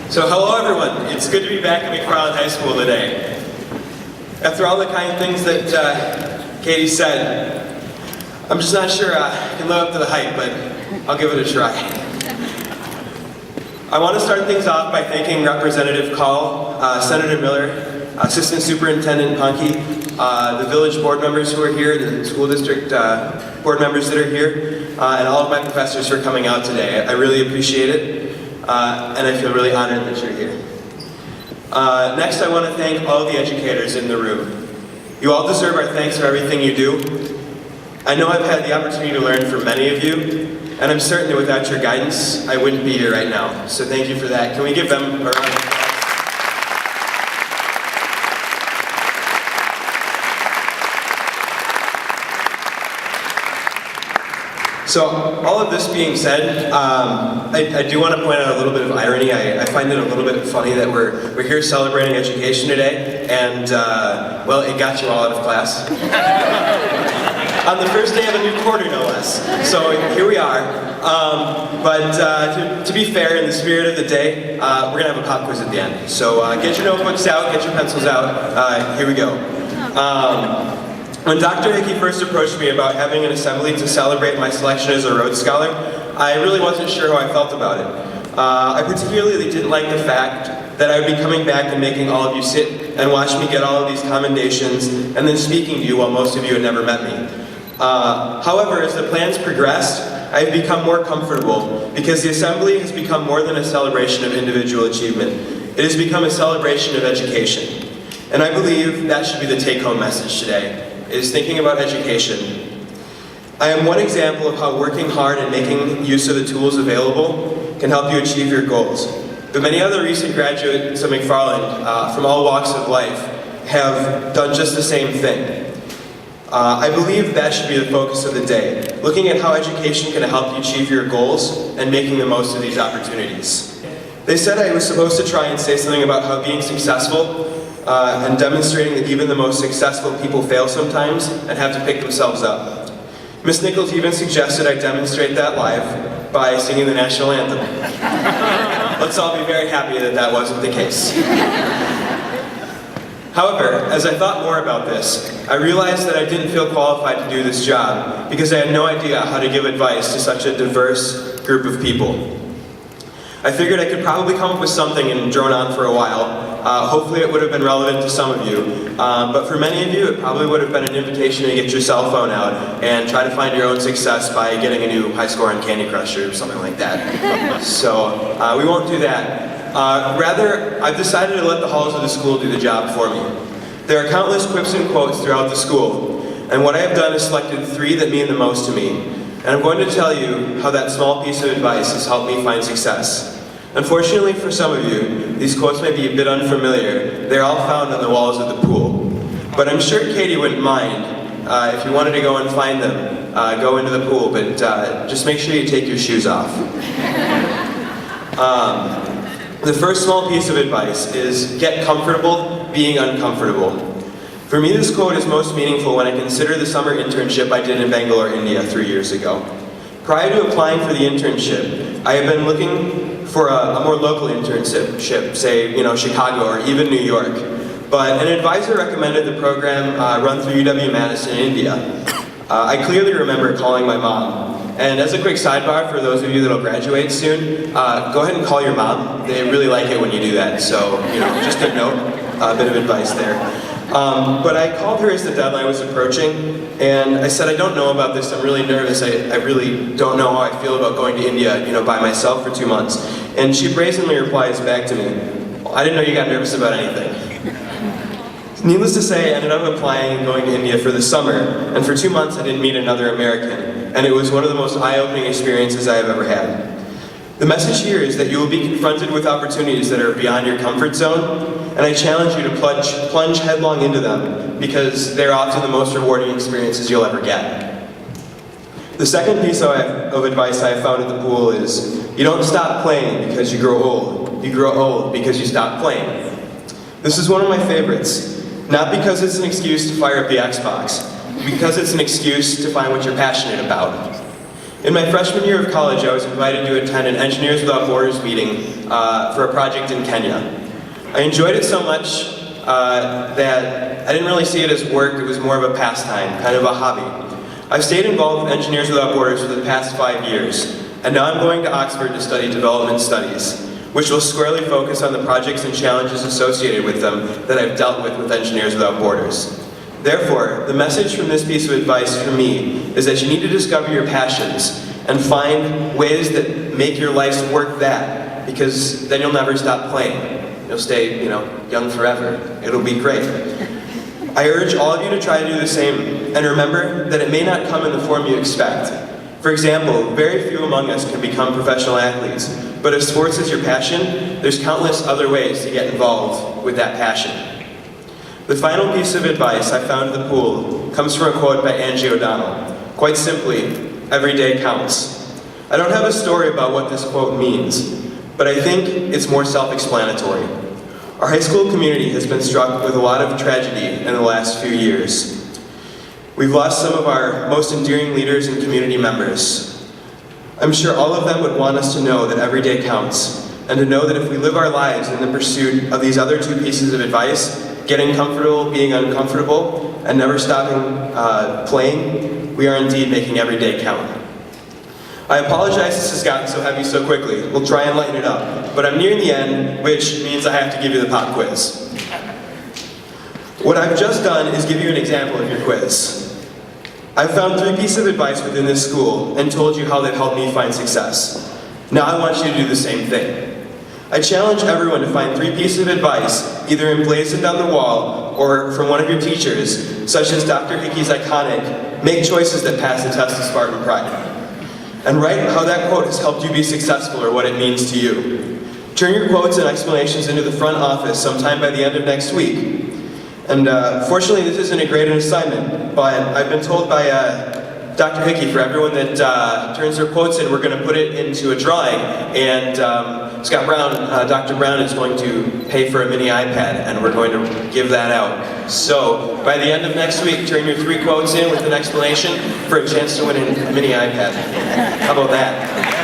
So hello everyone, it's good to be back at McFarland High School today. After all the kind things that Katie said, I'm just not sure I can live up to the hype, but I'll give it a try. I want to start things off by thanking Representative Call, Senator Miller, Assistant Superintendent Punky, the village board members who are here, the school district board members that are here, and all of my professors for coming out today. I really appreciate it. And I feel really honored that you're here. Next, I want to thank all of the educators in the room. You all deserve our thanks for everything you do. I know I've had the opportunity to learn from many of you, and I'm certain that without your guidance, I wouldn't be here right now. So thank you for that. Can we give them a round of applause? So, all of this being said, I do want to point out a little bit of irony. I find it a little bit funny that we're here celebrating education today, and, well, it got you all out of class. On the first day of a new quarter, no less. So, here we are. But to be fair, in the spirit of the day, we're going to have a pop quiz at the end. So, get your notebooks out, get your pencils out. Here we go. When Dr. Hickey first approached me about having an assembly to celebrate my selection as a Rhodes Scholar, I really wasn't sure how I felt about it. I particularly didn't like the fact that I would be coming back and making all of you sit and watch me get all of these commendations and then speaking to you while most of you had never met me. However, as the plans progressed, I have become more comfortable because the assembly has become more than a celebration of individual achievement. It has become a celebration of education. And I believe that should be the take-home message today. Is thinking about education. I am one example of how working hard and making use of the tools available can help you achieve your goals. But many other recent graduates of McFarland from all walks of life have done just the same thing. I believe that should be the focus of the day, looking at how education can help you achieve your goals and making the most of these opportunities. They said I was supposed to try and say something about how being successful and demonstrating that even the most successful people fail sometimes and have to pick themselves up. Ms. Nichols even suggested I demonstrate that live by singing the national anthem. Let's all be very happy that that wasn't the case. However, as I thought more about this, I realized that I didn't feel qualified to do this job because I had no idea how to give advice to such a diverse group of people. I figured I could probably come up with something and drone on for a while. Hopefully it would have been relevant to some of you, but for many of you it probably would have been an invitation to get your cell phone out and try to find your own success by getting a new high score on Candy Crush or something like that. So we won't do that. Rather, I've decided to let the halls of the school do the job for me. There are countless quips and quotes throughout the school, and what I have done is selected 3 that mean the most to me. And I'm going to tell you how that small piece of advice has helped me find success. Unfortunately for some of you, these quotes may be a bit unfamiliar. They're all found on the walls of the pool. But I'm sure Katie wouldn't mind if you wanted to go and find them, go into the pool, but just make sure you take your shoes off. The first small piece of advice is get comfortable being uncomfortable. For me, this quote is most meaningful when I consider the summer internship I did in Bangalore, India 3 years ago. Prior to applying for the internship, I have been looking for a more local internship, say, Chicago or even New York. But an advisor recommended the program run through UW-Madison in India. I clearly remember calling my mom. And as a quick sidebar for those of you that will graduate soon, go ahead and call your mom. They really like it when you do that. So, just a note, a bit of advice there. But I called her as the deadline was approaching, and I said, I don't know about this, I'm really nervous, I really don't know how I feel about going to India, by myself for 2 months. And she brazenly replies back to me, I didn't know you got nervous about anything. Needless to say, I ended up applying and going to India for the summer, and for 2 months I didn't meet another American, and it was one of the most eye-opening experiences I have ever had. The message here is that you will be confronted with opportunities that are beyond your comfort zone, and I challenge you to plunge headlong into them because they're often the most rewarding experiences you'll ever get. The second piece of advice I have found at the pool is you don't stop playing because you grow old. You grow old because you stop playing. This is one of my favorites, not because it's an excuse to fire up the Xbox, because it's an excuse to find what you're passionate about. In my freshman year of college, I was invited to attend an Engineers Without Borders meeting for a project in Kenya. I enjoyed it so much that I didn't really see it as work. It was more of a pastime, kind of a hobby. I've stayed involved with Engineers Without Borders for the past 5 years, and now I'm going to Oxford to study development studies, which will squarely focus on the projects and challenges associated with them that I've dealt with Engineers Without Borders. Therefore, the message from this piece of advice for me is that you need to discover your passions and find ways that make your life's work that, because then you'll never stop playing. You'll stay, young forever. It'll be great. I urge all of you to try to do the same, and remember that it may not come in the form you expect. For example, very few among us can become professional athletes, but if sports is your passion, there's countless other ways to get involved with that passion. The final piece of advice I found in the pool comes from a quote by Angie O'Donnell. Quite simply, every day counts. I don't have a story about what this quote means, but I think it's more self-explanatory. Our high school community has been struck with a lot of tragedy in the last few years. We've lost some of our most endearing leaders and community members. I'm sure all of them would want us to know that every day counts, and to know that if we live our lives in the pursuit of these other two pieces of advice, getting comfortable, being uncomfortable, and never stopping playing, we are indeed making every day count. I apologize this has gotten so heavy so quickly. We'll try and lighten it up. But I'm nearing the end, which means I have to give you the pop quiz. What I've just done is give you an example of your quiz. I've found 3 pieces of advice within this school and told you how they've helped me find success. Now I want you to do the same thing. I challenge everyone to find 3 pieces of advice, either emblazoned on the wall or from one of your teachers, such as Dr. Hickey's iconic, "Make choices that pass the test of Spartan pride." And write how that quote has helped you be successful or what it means to you. Turn your quotes and explanations into the front office sometime by the end of next week. And fortunately, this isn't a graded assignment, but I've been told by Dr. Hickey, for everyone that turns their quotes in, we're going to put it into a drawing, and Scott Brown, Dr. Brown is going to pay for a mini iPad, and we're going to give that out. So, by the end of next week, turn your 3 quotes in with an explanation for a chance to win a mini iPad. How about that?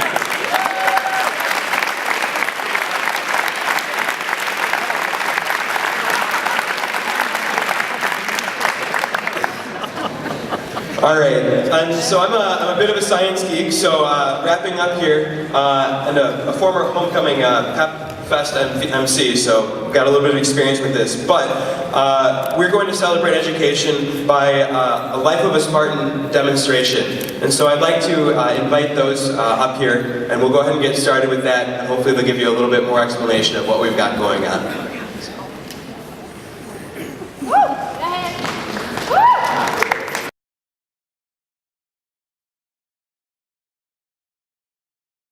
All right, and so I'm a bit of a science geek, so wrapping up here, and a former homecoming Pep Fest MC, so I've got a little bit of experience with this, but we're going to celebrate education by a Life of a Spartan demonstration. And so I'd like to invite those up here, and we'll go ahead and get started with that, and hopefully they'll give you a little bit more explanation of what we've got going on.